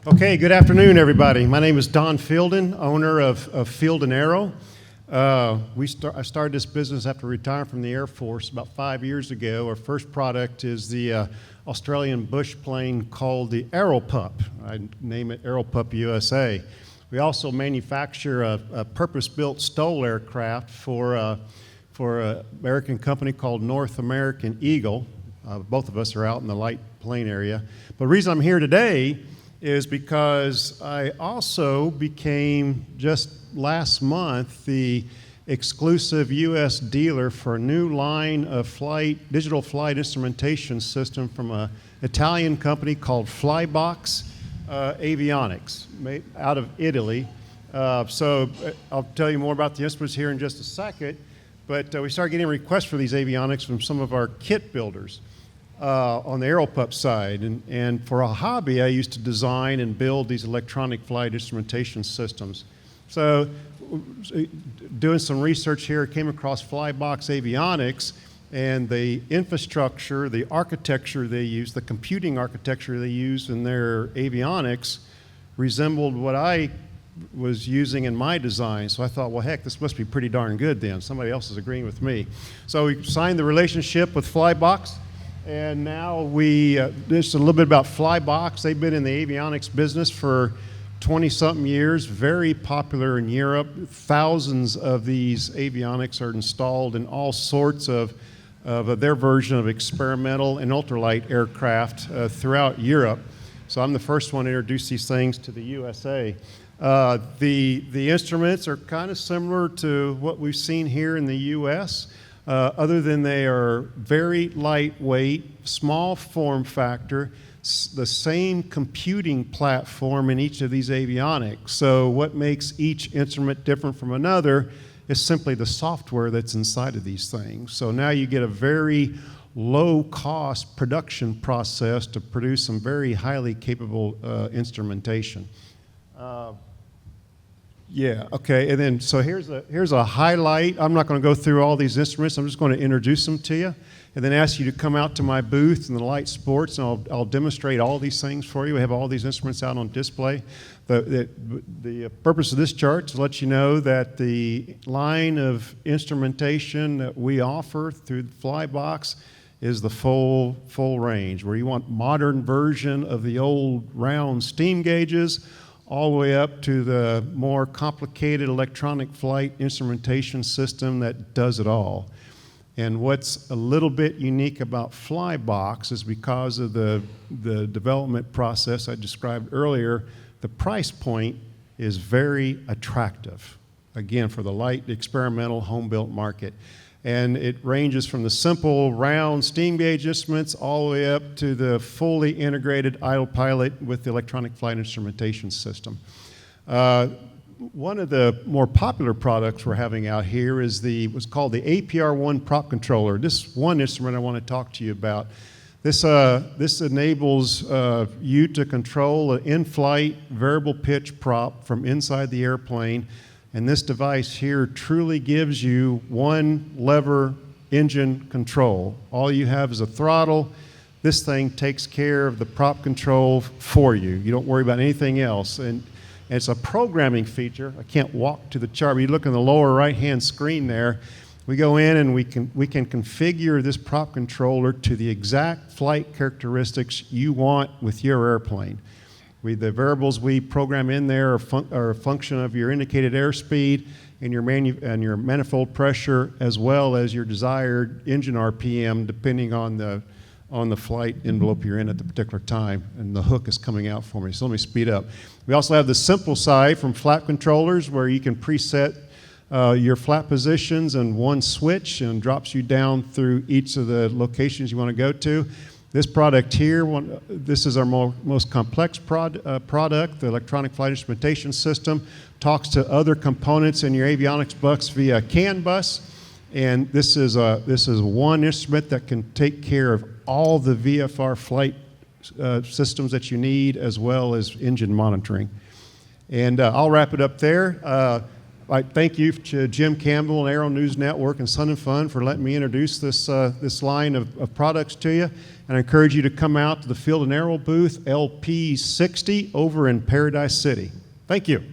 Okay, good afternoon, everybody. My name is Don Fielden, owner of Fielden Aero. I started this business after retiring from the Air Force about 5 years ago. Our first product is the Australian bush plane called the Aero-Pup. I name it Aero-Pup USA. We also manufacture a purpose-built STOL aircraft for an American company called North American Eagle. Both of us are out in the light plane area. But the reason I'm here today is because I also became, just last month, the exclusive U.S. dealer for a new line of digital flight instrumentation system from an Italian company called Flybox Avionics, made out of Italy. So I'll tell you more about the instruments here in just a second, but we started getting requests for these avionics from some of our kit builders on the Aero-Pup side. And for a hobby, I used to design and build these electronic flight instrumentation systems. So doing some research here, came across Flybox Avionics, and the infrastructure, the architecture they use, the computing architecture they use in their avionics resembled what I was using in my design. So I thought, well, heck, this must be pretty darn good then. Somebody else is agreeing with me. So we signed the relationship with Flybox. And now just a little bit about Flybox. They've been in the avionics business for 20-something years, very popular in Europe. Thousands of these avionics are installed in all sorts of their version of experimental and ultralight aircraft throughout Europe. So I'm the first one to introduce these things to the USA. The instruments are kind of similar to what we've seen here in the US. Other than they are very lightweight, small form factor, the same computing platform in each of these avionics. So what makes each instrument different from another is simply the software that's inside of these things. So now you get a very low-cost production process to produce some very highly capable instrumentation. Yeah, okay, and then so here's a highlight. I'm not going to go through all these instruments. I'm just going to introduce them to you and then ask you to come out to my booth in the light sports, and I'll demonstrate all these things for you. We have all these instruments out on display. The purpose of this chart is to let you know that the line of instrumentation that we offer through the Flybox is the full range, where you want modern version of the old round steam gauges, all the way up to the more complicated electronic flight instrumentation system that does it all. And what's a little bit unique about Flybox is because of the development process I described earlier, the price point is very attractive, again, for the light experimental home-built market. And it ranges from the simple round steam gauge instruments all the way up to the fully integrated idle pilot with the electronic flight instrumentation system. One of the more popular products we're having out here is what's called the APR-1 prop controller. This one instrument I want to talk to you about. This enables you to control an in-flight variable pitch prop from inside the airplane. And this device here truly gives you one lever engine control. All you have is a throttle. This thing takes care of the prop control for you. You don't worry about anything else. And it's a programming feature. I can't walk to the chart, but you look in the lower right-hand screen there. We go in and we can configure this prop controller to the exact flight characteristics you want with your airplane. The variables we program in there are a function of your indicated airspeed and your manifold pressure, as well as your desired engine RPM, depending on the flight envelope you're in at the particular time. And the hook is coming out for me, so let me speed up. We also have the simple side from flap controllers, where you can preset your flap positions in one switch and drops you down through each of the locations you want to go to. This product here, this is our most complex product, the electronic flight instrumentation system. Talks to other components in your avionics bus via CAN bus, and this is one instrument that can take care of all the VFR flight systems that you need, as well as engine monitoring. And I'll wrap it up there. I thank you to Jim Campbell and Aero-News Network and Sun and Fun for letting me introduce this line of products to you. And I encourage you to come out to the Fielden Aero booth, LP60, over in Paradise City. Thank you.